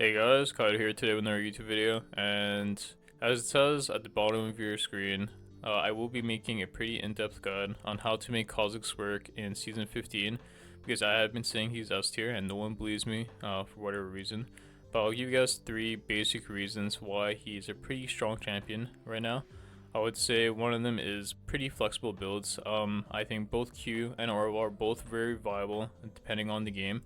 Hey guys, Kaido here today with another YouTube video, and as it says at the bottom of your screen, I will be making a pretty in-depth guide on how to make Kha'zix work in Season 15, because I have been saying he's S tier and no one believes me for whatever reason, but I'll give you guys 3 basic reasons why he's a pretty strong champion right now. I would say one of them is pretty flexible builds. I think both Q and R are both very viable depending on the game.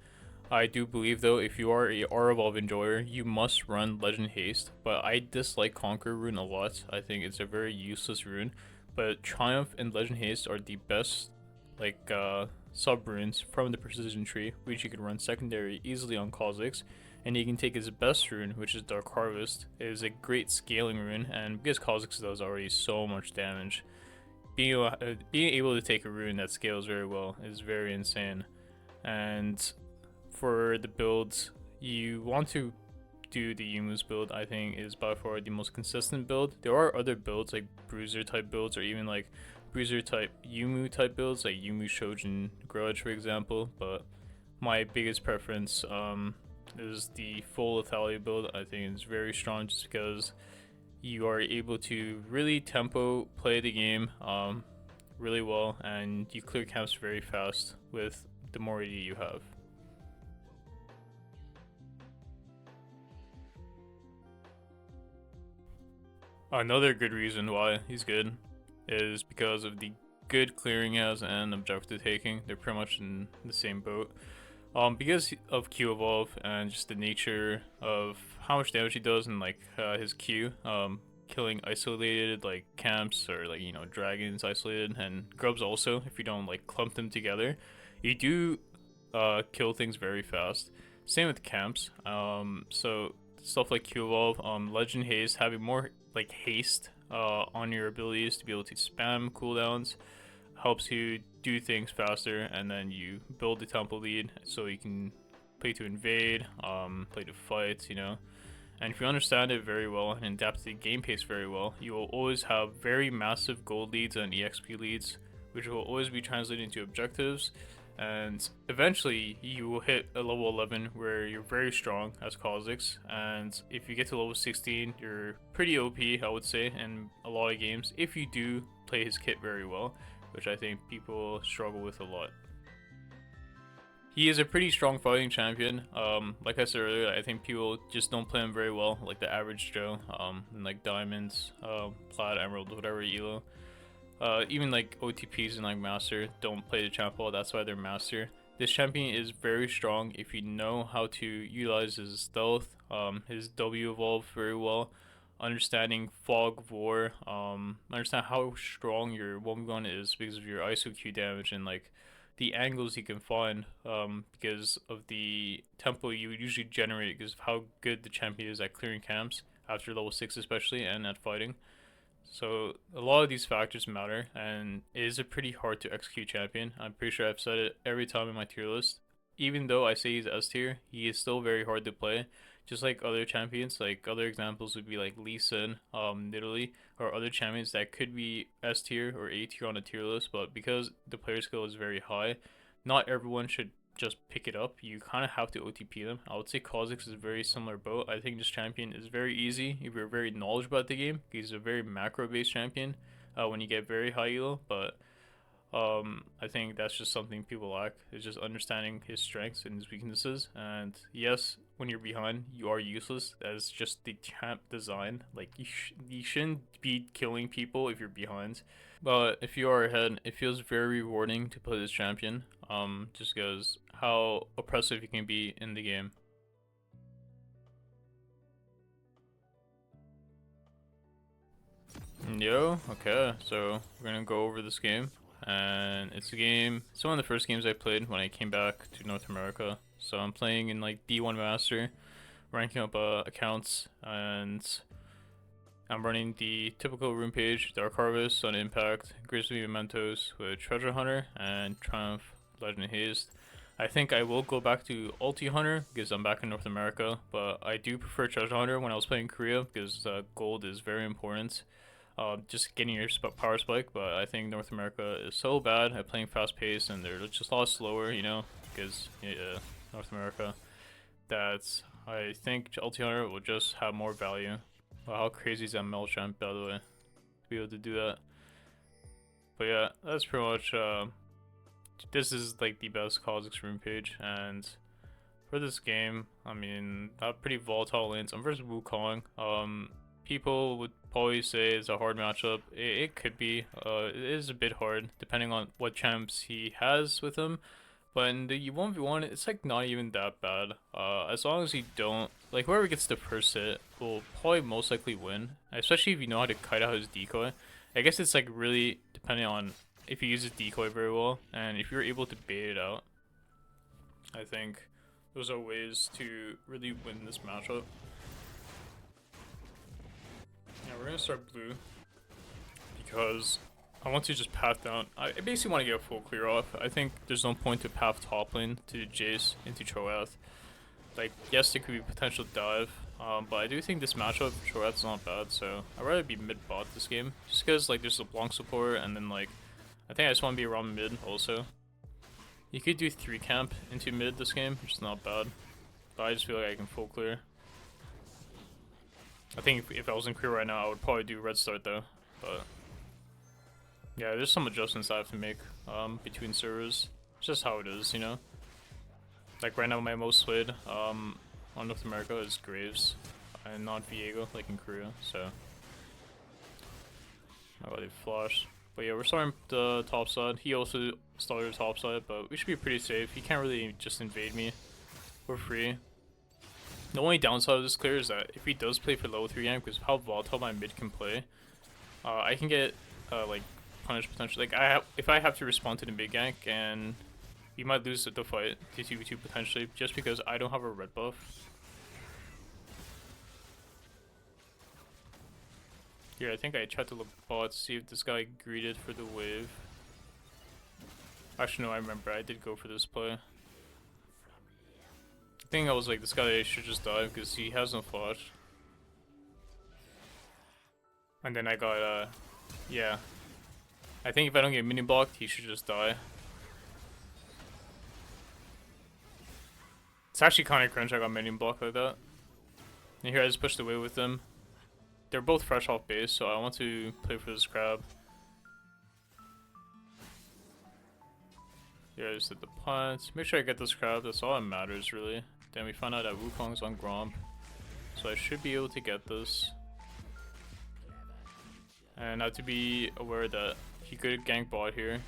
I do believe though, if you are a R-Evolve enjoyer, you must run Legend Haste, but I dislike Conquer Rune a lot. I think it's a very useless rune, but Triumph and Legend Haste are the best sub runes from the Precision Tree, which you can run secondary easily on Kha'Zix, and you can take his best rune, which is Dark Harvest. It is a great scaling rune, and because Kha'Zix does already so much damage, being able to take a rune that scales very well is very insane. And for the builds, you want to do the Yumu's build. I think is by far the most consistent build. There are other builds like Bruiser type builds, or even like Bruiser type Yumu type builds, like Yumu Shojin Grudge for example, but my biggest preference is the full Lethalia build. I think it's very strong just because you are able to really tempo play the game really well, and you clear camps very fast with the more AD you have. Another good reason why he's good is because of the good clearing he has and objective taking. They're pretty much in the same boat. Because of Q evolve and just the nature of how much damage he does and like his Q, killing isolated like camps or like dragons isolated, and grubs also if you don't like clump them together, you do kill things very fast. Same with camps. So stuff like Q evolve, Legend Haste, having more like haste on your abilities to be able to spam cooldowns helps you do things faster, and then you build the tempo lead so you can play to invade, play to fight, and if you understand it very well and adapt to the game pace very well, you will always have very massive gold leads and EXP leads, which will always be translated into objectives, and eventually you will hit a level 11 where you're very strong as Kha'Zix, and if you get to level 16 you're pretty OP, I would say, in a lot of games if you do play his kit very well, which I think people struggle with a lot. He is a pretty strong fighting champion. Like I said earlier, I think people just don't play him very well, like the average Joe, in like Diamonds, Plat, Emerald, whatever elo. Even like OTPs and like Master don't play the champ well, that's why they're Master. This champion is very strong if you know how to utilize his stealth, his W evolve very well, understanding Fog of War, understand how strong your one gun is because of your ISO Q damage and like the angles you can find because of the tempo you usually generate because of how good the champion is at clearing camps after level 6 especially, and at fighting. So a lot of these factors matter, and it is a pretty hard to execute champion. I'm pretty sure I've said it every time in my tier list. Even though I say he's S tier, he is still very hard to play. Just like other champions, like other examples would be like Lee Sin, Nidalee, or other champions that could be S tier or A tier on a tier list, but because the player skill is very high, not everyone should just pick it up. You kind of have to OTP them. I would say Kha'Zix is a very similar boat. I think this champion is very easy if you're very knowledgeable about the game. He's a very macro based champion when you get very high elo, but I think that's just something people lack, is just understanding his strengths and his weaknesses. And yes, when you're behind, you are useless. That's just the champ design. Like you shouldn't be killing people if you're behind. But if you are ahead, it feels very rewarding to play this champion. Just because how oppressive you can be in the game. Yo, okay, so we're gonna go over this game, and it's one of the first games I played when I came back to North America. So I'm playing in like D1 Master, ranking up accounts, and I'm running the typical rune page: Dark Harvest, Sun Impact, Grizzly Mementos with Treasure Hunter, and Triumph, Legend Haste. I think I will go back to Ulti Hunter because I'm back in North America, but I do prefer Treasure Hunter when I was playing Korea because gold is very important. Just getting your power spike, but I think North America is so bad at playing fast pace, and they're just a lot slower, because North America, that I think LT Hunter will just have more value. Wow, how crazy is that Melchamp, by the way, to be able to do that. But yeah, that's pretty much, this is like the best Kha'Zix rune page, and for this game, I mean, pretty volatile lanes. I'm versus Wukong. People would probably say it's a hard matchup. It could be. It is a bit hard, depending on what champs he has with him. But in the 1v1, it's like not even that bad. As long as you don't, like whoever gets the first hit will probably most likely win. Especially if you know how to kite out his decoy. I guess it's like really depending on if he uses decoy very well, and if you're able to bait it out. I think those are ways to really win this matchup. Yeah, we're gonna start blue because I want to just path down. I basically want to get a full clear off. I think there's no point to path top lane to Jace into Cho'Gath. Like, yes, there could be potential dive, but I do think this matchup Cho'Gath is not bad, so I'd rather be mid bot this game. Just because, like, there's a Blanc support, and then, like, I think I just want to be around mid also. You could do 3 camp into mid this game, which is not bad, but I just feel like I can full clear. I think if I was in clear right now, I would probably do red start though, but yeah, there's some adjustments I have to make between servers. It's just how it is, you know? Like right now my most played on North America is Graves and not Viego like in Korea, so I got a flash. But yeah, we're starting the top side. He also started top side, but we should be pretty safe. He can't really just invade me. We're free. The only downside of this clear is that if he does play for level 3 gank, because of how volatile my mid can play, I can get like punished potentially. Like if I have to respond to the mid gank, and we might lose the fight to 2v2 potentially, just because I don't have a red buff. Here, I think I tried to look bot to see if this guy greeted for the wave. Actually, no, I remember. I did go for this play. I think I was like, this guy should just die because he has no flash. And then I got, yeah. I think if I don't get mini blocked, he should just die. It's actually kind of cringe I got mini blocked like that. And here I just pushed away with them. They're both fresh off base, so I want to play for this crab. Yeah, I just did the punt. Make sure I get this crab, that's all that matters really. Then we found out that Wukong's on Gromp. So I should be able to get this. And I have to be aware that he could gank bot here.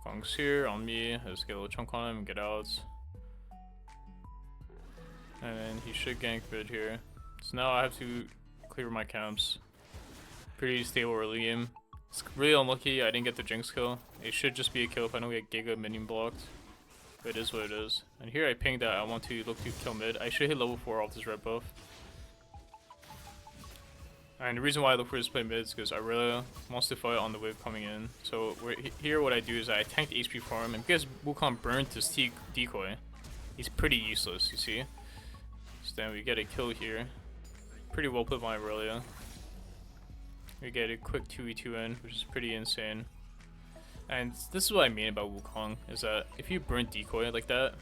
Wukong's here on me. Let's get a little chunk on him and get out. And then he should gank mid here. So now I have to clear my camps. Pretty stable early game. It's really unlucky I didn't get the Jinx kill. It should just be a kill if I don't get Giga minion blocked. But it is what it is. And here I pinged that I want to look to kill mid. I should hit level 4 off this red buff. And the reason why I look for this play mid is because I really wants to fight on the wave coming in. So here what I do is I tank the HP farm, and because Wukong burned his decoy, he's pretty useless, you see? So then we get a kill here. Pretty well put by Aurelia. We get a quick 2v2 in, which is pretty insane. And this is what I mean about Wukong, is that if you burn decoy like that,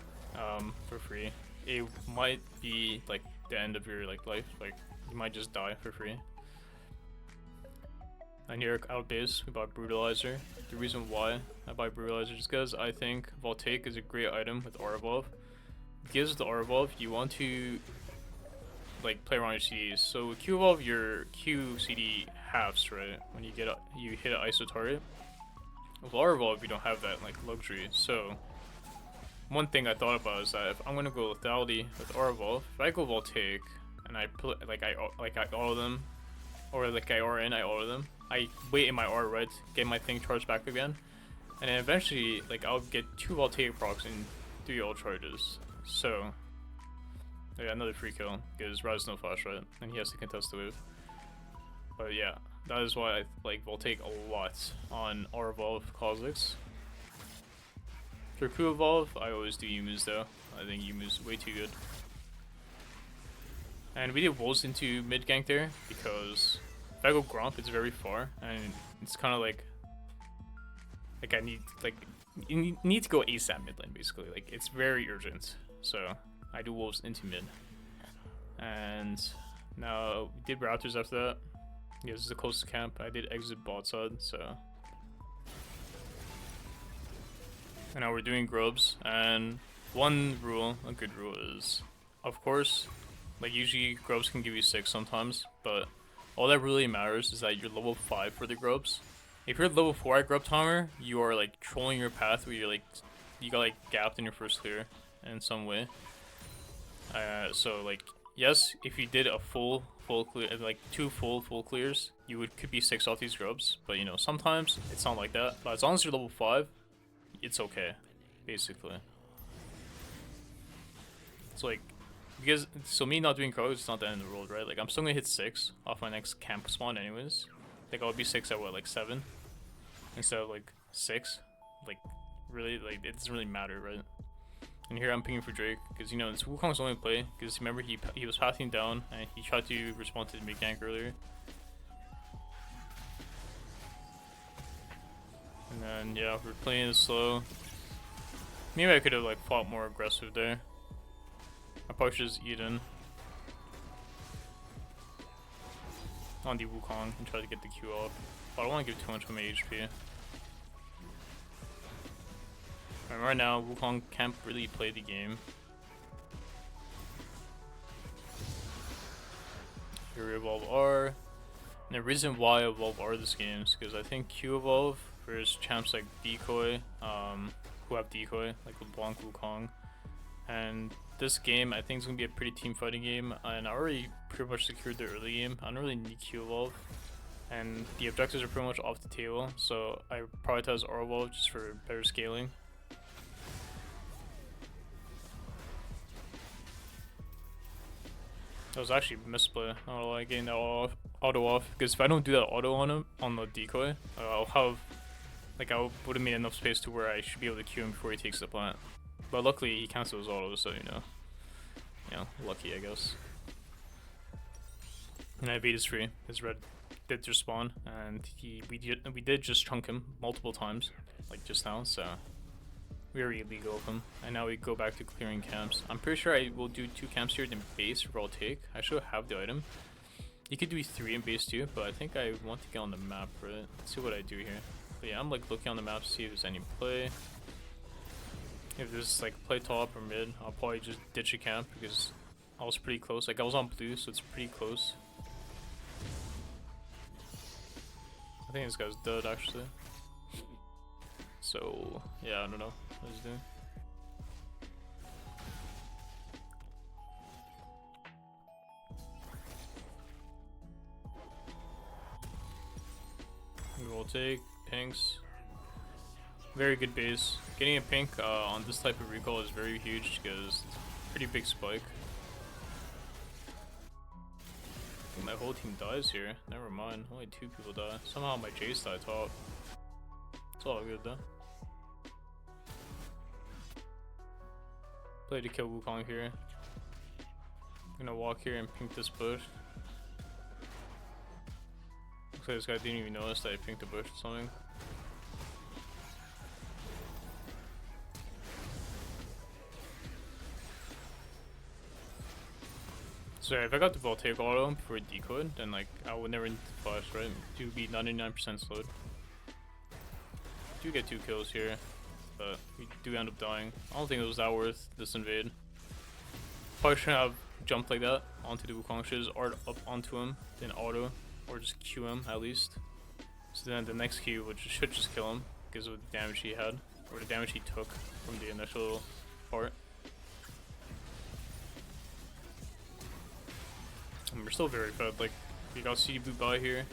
for free, it might be like the end of your like life. Like you might just die for free. And here out base, we bought Brutalizer. The reason why I buy Brutalizer is because I think Voltaic is a great item with Aura Evolve. Gives the Aura Evolve, you want to like play around your CDs. So with Q Evolve, your Q CD halves, right? When you get you hit an ISO target. With Aura Evolve, you don't have that like luxury. So one thing I thought about is that if I'm gonna go lethality with Aura Evolve, if I go Voltaic and I put I auto them, or like I aura in, I auto them. I wait in my aura red, get my thing charged back again, and then eventually like I'll get 2 Voltaic procs and 3 ult charges. So yeah, another free kill because Raz no flash, right? And he has to contest the wave. But yeah, that is why I like Voltaic a lot on Aura Evolve Kha'Zix. For Q Evolve, I always do Yumu's though. I think Yumu's way too good. And we did Wolves into mid gank there because if I go Gromp, it's very far, and it's kind of like I need like You need to go ASAP mid lane, basically. Like, it's very urgent. So, I do wolves into mid. And now, we did Raptors after that. Yeah, this is the closest camp. I did exit bot side, so. And now we're doing grubs. And one rule, a good rule is, of course, like usually grubs can give you 6 sometimes, but all that really matters is that you're level 5 for the grubs. If you're level 4 at grub timer, you are like trolling your path where you're like, you got like gapped in your first clear in some way. So like, yes, if you did a full clear, like 2 full clears, you could be 6 off these grubs. But you know, sometimes it's not like that. But as long as you're level 5, it's okay, basically. It's like, because, so me not doing grubs, it's not the end of the world, right? Like, I'm still gonna hit 6 off my next camp spawn anyways. Like, I would be 6 at what, like 7? Instead of like 6? Like, really, like, it doesn't really matter, right? And here I'm pinging for Drake, because, you know, it's Wukong's only play, because remember, he was passing down, and he tried to respond to the mid gank earlier. And then, yeah, we're playing it slow. Maybe I could have, like, fought more aggressive there. I probably should just eat in on the Wukong and try to get the Q off. But I don't want to give too much of my HP. And right now, Wukong can't really play the game. Here we evolve R. And the reason why I evolve R this game is because I think Q evolve versus champs like Decoy, who have Decoy, like LeBlanc, Wukong. And this game, I think, is going to be a pretty team fighting game. And I already pretty much secured the early game. I don't really need Q evolve. And the objectives are pretty much off the table. So I prioritize R evolve just for better scaling. That was actually a misplay. I don't like getting that auto off, because if I don't do that auto on him on the decoy, I'll have, like, I would have made enough space to where I should be able to Q him before he takes the plant. But luckily he cancels autos, so you know, lucky I guess. And I beat his free. His red did respawn, and we did just chunk him multiple times, like just now. So we already legal him, and now we go back to clearing camps. I'm pretty sure I will do 2 camps here in base for all take. I should have the item. You could do 3 in base too, but I think I want to get on the map for it. Let's see what I do here. But yeah, I'm like looking on the map to see if there's any play. If there's like play top or mid, I'll probably just ditch a camp because I was pretty close. Like I was on blue, so it's pretty close. I think this guy's dead actually. So yeah, I don't know what he's doing. We will take pinks. Very good base. Getting a pink on this type of recall is very huge because it's a pretty big spike. I think my whole team dies here. Never mind. Only 2 people die. Somehow my Jace died top. It's all good though. Play to kill Wukong here. I'm gonna walk here and pink this bush. Looks like this guy didn't even notice that I pinked the bush or something. So if I got the Voltaic auto before it decoyed, then like I would never need to flash, right? Do be 99% slowed. Do get 2 kills here, but we do end up dying. I don't think it was that worth this invade. Probably shouldn't have jumped like that onto the Wukong. Should just art up onto him, then auto, or just Q him at least. So then the next Q should just kill him because of the damage he had, or the damage he took from the initial part. And we're still very fed. Like we got CD Blue buy here.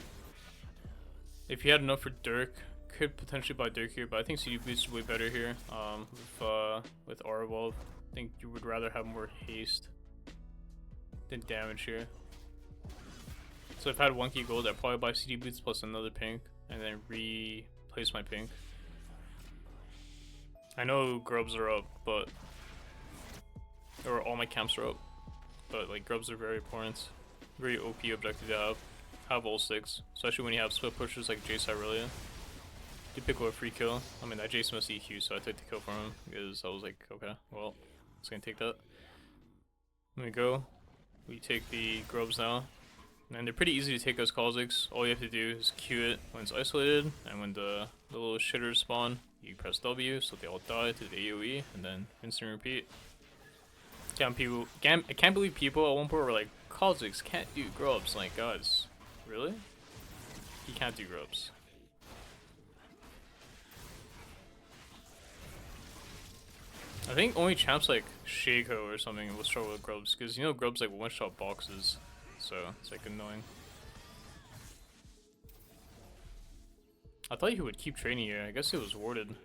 If he had enough for Dirk, could potentially buy Dirk here, but I think CD Blue is way better here. With R evolve, I think you would rather have more haste than damage here. So if I had 1 key gold, I'd probably buy CD Boots plus another pink, and then replace my pink. I know grubs are up, but or all my camps are up, but like grubs are very important. Very OP objective to have all 6, especially when you have split pushers like Jace Irelia. Did pick up a free kill. I mean, that Jason must EQ, so I took the kill from him because I was like, okay, well, it's gonna take that. Let me go. We take the grubs now. And they're pretty easy to take as Kha'zix. All you have to do is Q it when it's isolated, and when the little shitters spawn, you press W so they all die to the AoE, and then rinse and repeat. I can't believe people at one point were like, Kha'zix can't do grubs. Like, guys, really? He can't do grubs. I think only champs like Shaco or something will struggle with grubs, because you know grubs like one-shot boxes, so it's like annoying. I thought he would keep training here. I guess it was warded.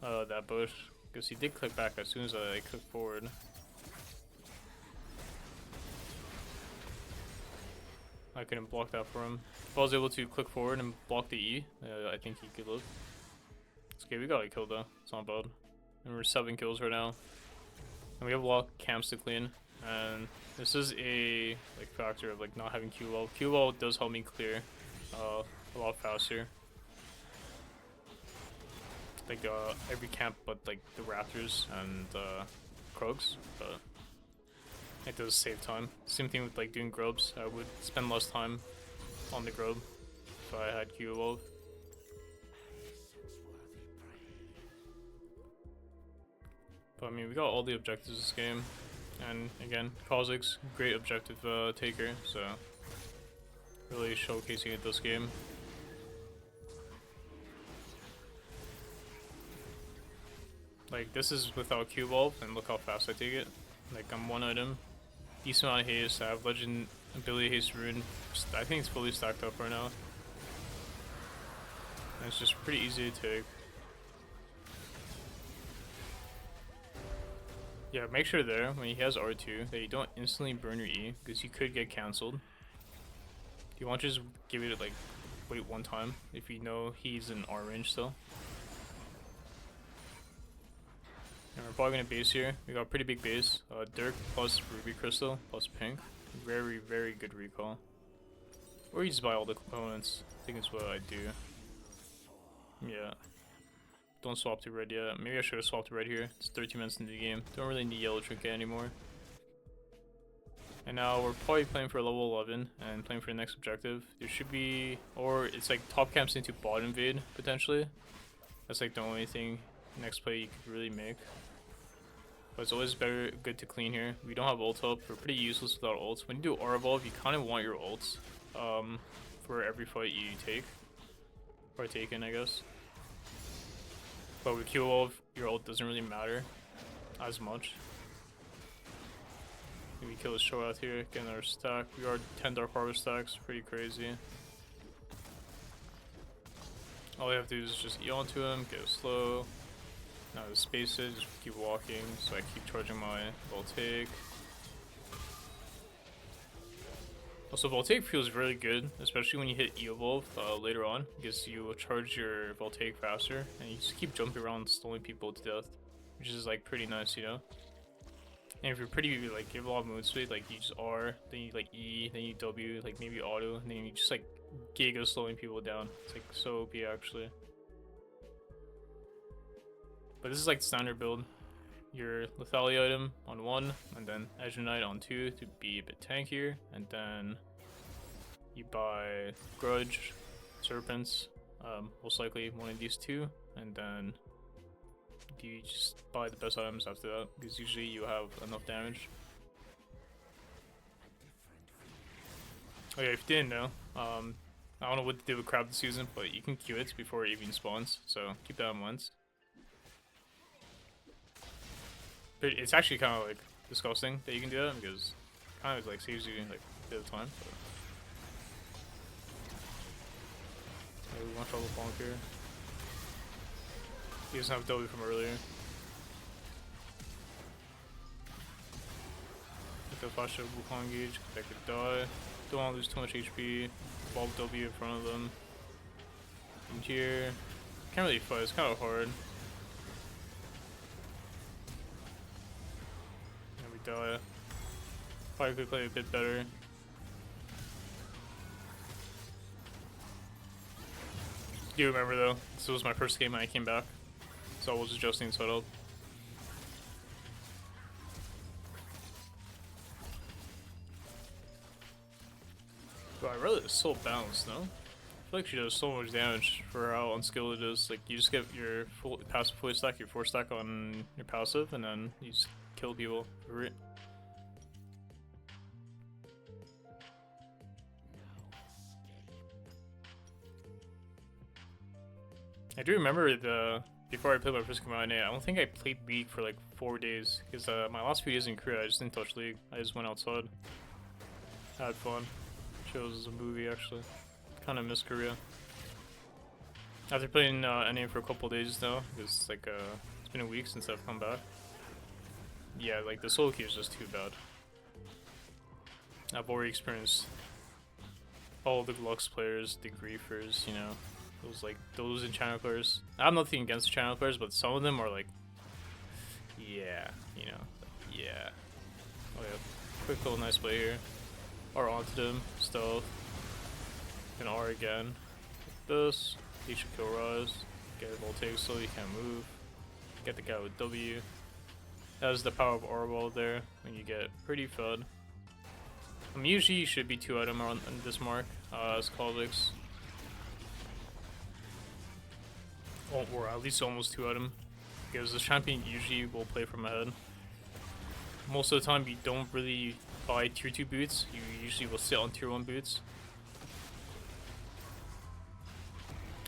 That bush, because he did click back as soon as I clicked forward. I couldn't block that for him. If I was able to click forward and block the E, I think he could live. It's okay, we got a kill though. It's not bad. And we're 7 kills right now. And we have a lot of camps to clean. And this is a like factor of like not having Q wall. Q wall does help me clear a lot faster. Like every camp but like the Raptors and Krogs, but it does save time. Same thing with like doing grubs. I would spend less time on the grub if I had Q evolve. But I mean, we got all the objectives this game, and again, Kha'zix, great objective taker, so really showcasing it this game. Like, this is without Q evolve, and look how fast I take it. Like, I'm 1 item, decent amount of haste, I have legend ability haste rune. I think it's fully stacked up right now. And it's just pretty easy to take. Yeah, make sure there, when he has R2, that you don't instantly burn your E, because you could get cancelled. Do you want to just give it like, wait one time, if you know he's in R range still? And we're probably gonna base here. We got a pretty big base. Dirk plus Ruby Crystal plus Pink. Very, very good recall. Or you just buy all the components. I think it's what I do. Yeah. Don't swap to red yet. Maybe I should have swapped to red here. It's 13 minutes into the game. Don't really need yellow trinket anymore. And now we're probably playing for level 11 and playing for the next objective. There should be, or it's like top camps into bot invade potentially. That's like the only thing next play you could really make. But it's always good to clean here. We don't have ult up. We're pretty useless without ults. When you do R evolve, you kind of want your ults for every fight you take or taken, I guess. But with Q evolve, your ult doesn't really matter as much. Maybe kill this show out here, get another stack. We are 10 Dark Harvest stacks, pretty crazy. All we have to do is just E onto him, get it slow. Now the space it, just keep walking, so I keep charging my Voltaic. Also, Voltaic feels really good, especially when you hit E-Evolve later on, because you will charge your Voltaic faster, and you just keep jumping around stalling people to death, which is like pretty nice, you know? And if you're pretty, like, you have a lot of move speed, like, you just R, then you, like, E, then you W, like, maybe auto, and then you just, like, giga slowing people down. It's, like, so OP, actually. But this is, like, the standard build. Your lethality item on 1, and then Azure Knight on 2 to be a bit tankier, and then you buy Grudge, Serpents, most likely one of these 2, and then you just buy the best items after that, because usually you have enough damage. Oh yeah, if you didn't know, I don't know what to do with Crab this season, but you can Q it before it even spawns, so keep that in mind. But it's actually kind of like disgusting that you can do that, because it kind of like saves you like a bit of time. But yeah, we want to trouble bonk here. He doesn't have W from earlier. Get the flash of Wukong gauge, that could die. Don't want to lose too much HP. Bulb W in front of them. In here. Can't really fight, it's kind of hard. And we die. Probably could play a bit better. Do remember though, this was my first game when I came back, so I was adjusting setup. But I really is so balanced, no? I feel like she does so much damage for how unskilled it is. Like, you just get your full passive fully stack, your 4-stack on your passive, and then you just kill people for it. I do remember before I played my first command, I don't think I played League for like 4 days, because my last few days in Korea I just didn't touch League. I just went outside, had fun. Chose a movie actually. Kind of miss Korea. After playing NA for a couple days now, it's like it's been a week since I've come back. Yeah, like the solo queue is just too bad. I've already experienced all the Lux players, the griefers, you know, those in channel players. I have nothing against channel players, but some of them are like, yeah, you know, yeah. Oh yeah, quick little nice play here. R onto them, stealth, and R again. Like this, he should kill Rise. Get a voltage so you can't move. Get the guy with W. That is the power of R wall there when you get pretty fed. Usually you should be 2 item on this mark as Kha'zix. Or at least almost 2 item. Because this champion usually will play from ahead. Most of the time you don't really buy tier 2 boots, you usually will sit on tier 1 boots.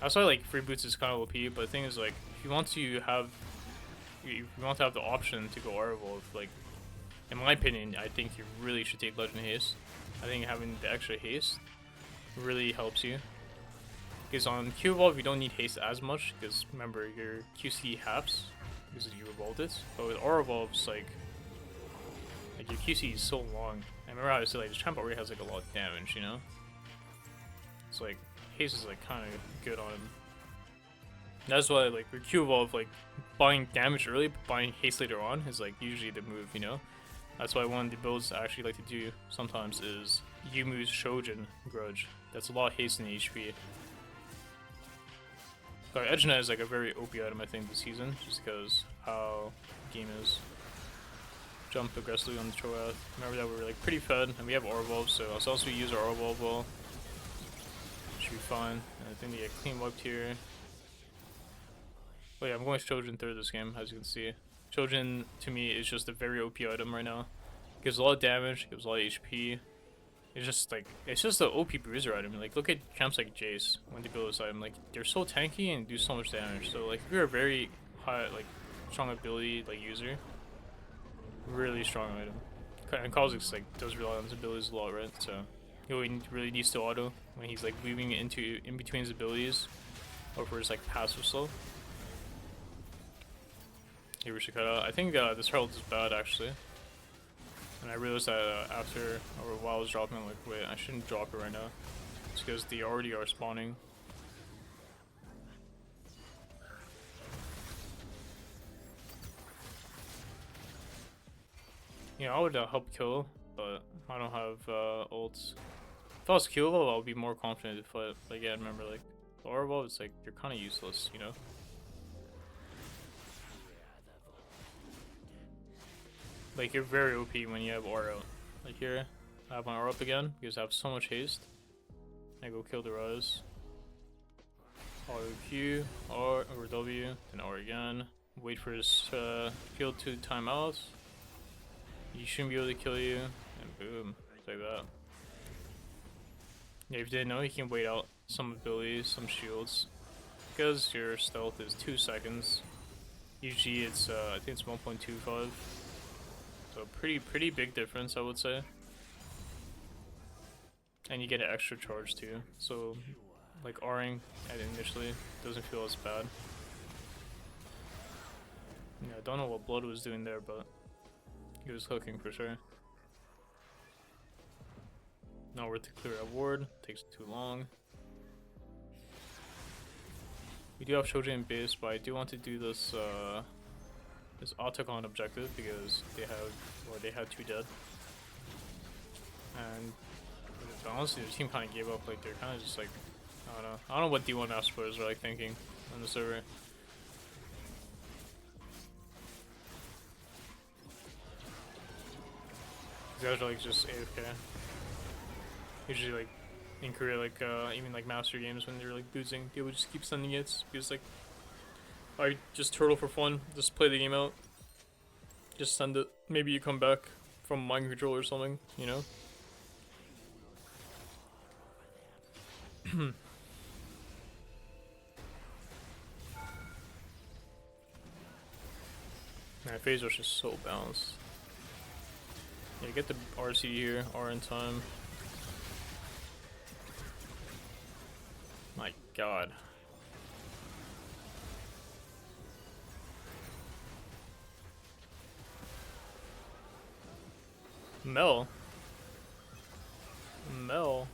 That's why like free boots is kind of OP, but the thing is like if you want to have the option to go Arvolve, like in my opinion, I think you really should take Legend Haste. I think having the extra haste really helps you. Because on Q Evolve you don't need haste as much, because remember your QC halves because you evolved it. But with R Evolves like your QC is so long. I remember how I said like this champ already has like a lot of damage, you know? So like haste is like kinda good on him. That's why like with Q Evolve, like buying damage early but buying haste later on is like usually the move, you know? That's why one of the builds I actually like to do sometimes is Yumu's Shojin Grudge. That's a lot of haste in HP. But Edgenet is like a very OP item I think this season, just because how the game is. Jump aggressively on the Troath. Remember that we're like pretty fed, and we have Orvolve, so as long as we use our Orvolve well, should be fine. And I think they get clean wiped here. Oh yeah, I'm going Shojin third this game, as you can see. Shojin to me is just a very OP item right now. Gives a lot of damage, gives a lot of HP. It's just an OP bruiser item. Like look at champs like Jace when they build this item. Like they're so tanky and do so much damage. So like if you're a very high strong ability user. Really strong item. And Kha'zix like does rely on his abilities a lot, right? So he really needs to auto when he's like weaving in between his abilities, or for his like passive slow. Here we should cut out. I think this Herald is bad actually, and I realized that after or while I was dropping, I'm like, wait, I shouldn't drop it right now. It's because they already are spawning. Yeah, I would help kill, but I don't have ults. If I was killable, I would be more confident if I, like, yeah, remember, like, Orwell, it's like, you're kind of useless, you know? Like, you're very OP when you have aura out. Like here, I have my aura up again, because I have so much haste. I go kill the Rise. Auto Q, R, or W, then R again. Wait for his field to time out. He shouldn't be able to kill you, and boom, like that. Yeah, if you didn't know, you can wait out some abilities, some shields. Because your stealth is 2 seconds. Usually it's, I think it's 1.25. So pretty big difference, I would say. And you get an extra charge too. So, like R-ing initially doesn't feel as bad. Yeah, I don't know what Blood was doing there, but he was hooking for sure. Not worth to clear a ward, takes too long. We do have Shojin in base, but I do want to do this this Autocon objective because they had 2 dead. And honestly, the team kind of gave up. Like they're kind of just like don't know. I don't know what D1 Master players are like thinking on the server. These guys are like just AFK. Usually like in Korea, like even like master games when they're like boozing, they would just keep sending it because like I just turtle for fun, just play the game out, just send it. Maybe you come back from mind control or something, you know. Man, phase rush is so balanced. Yeah, get the RC here, R in time. My god. Mel. Mel.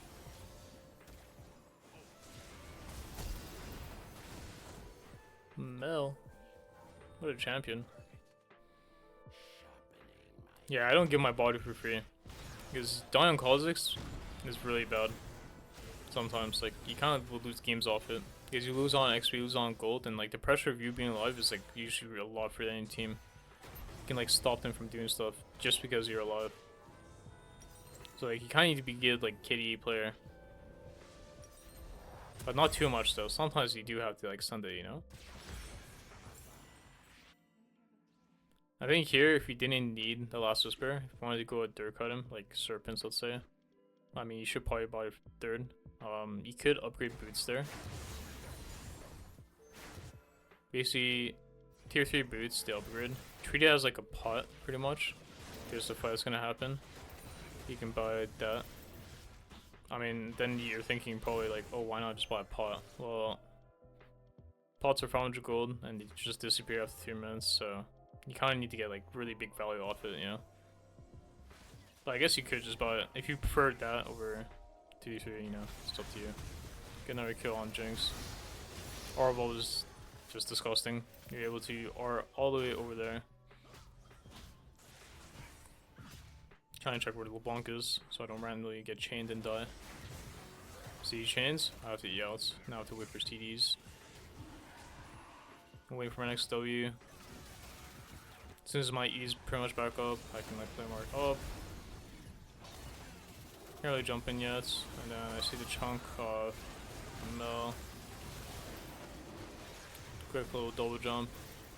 Mel. What a champion. Yeah, I don't give my body for free. Because dying on Kha'zix is really bad. Sometimes, like, you kind of will lose games off it. Because you lose on XP, you lose on gold, and like the pressure of you being alive is like usually a lot for any team. You can like stop them from doing stuff just because you're alive. So like you kind of need to be good like KDA player. But not too much though. Sometimes you do have to like Sunday, you know? I think here, if you didn't need the last whisper, if you wanted to go a dirt cut him, like serpents, let's say. I mean, you should probably buy third. You could upgrade boots there. Basically, tier 3 boots, the upgrade. Treat it as like a pot, pretty much. There's the fight that's gonna happen. You can buy that. I mean, then you're thinking probably like, oh, why not just buy a pot? Well, pots are 500 gold, and they just disappear after 3 minutes, so you kind of need to get like really big value off it, you know? But I guess you could just buy it. If you preferred that over 2d3, you know, it's up to you. Get another kill on Jinx. Orbital is just disgusting. You're able to R all the way over there. Trying to check where the LeBlanc is, so I don't randomly get chained and die. See chains? I have to eat outs. Now I have to wait for TDs. I'm waiting for my next W. As soon as my E's pretty much back up, I can like play mark up. Can't really jump in yet, and then I see the chunk of Mel. Quick little double jump.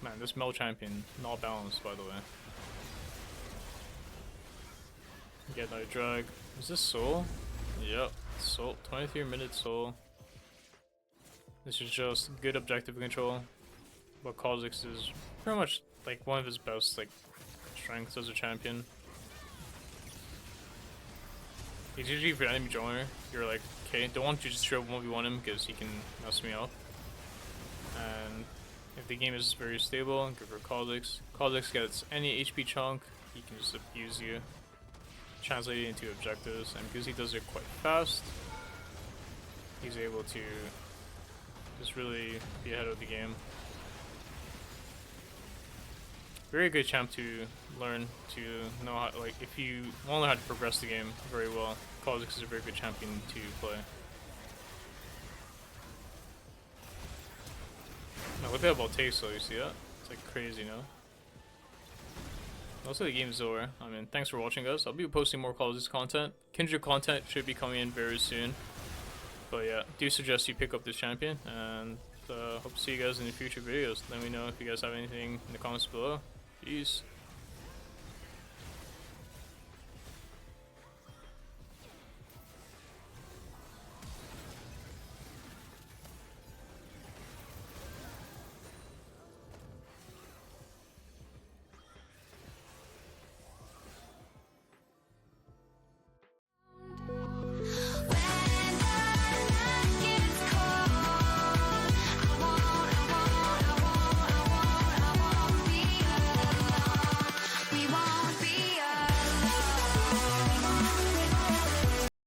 Man, this Mel champion, not balanced by the way. Get another drag. Is this soul? Yep, soul. 23-minute soul. This is just good objective control. But Kha'zix is pretty much like one of his best like strengths as a champion. He's usually for enemy joiner. You're like, okay, don't want you to just straight 1v1 him because he can mess me up. And if the game is very stable, good for Kha'zix. Kha'zix gets any HP chunk, he can just abuse you. Translate it into objectives, and because he does it quite fast, he's able to just really be ahead of the game. Very good champ to learn to know how, like, if you want to learn how to progress the game very well, Kha'zix is a very good champion to play. Now look at that takes though, you see that? It's like crazy, no? Also the game's over. I mean, thanks for watching guys. I'll be posting more Kha'zix content. Kindred content should be coming in very soon. But yeah, do suggest you pick up this champion, and hope to see you guys in the future videos. Let me know if you guys have anything in the comments below. Peace.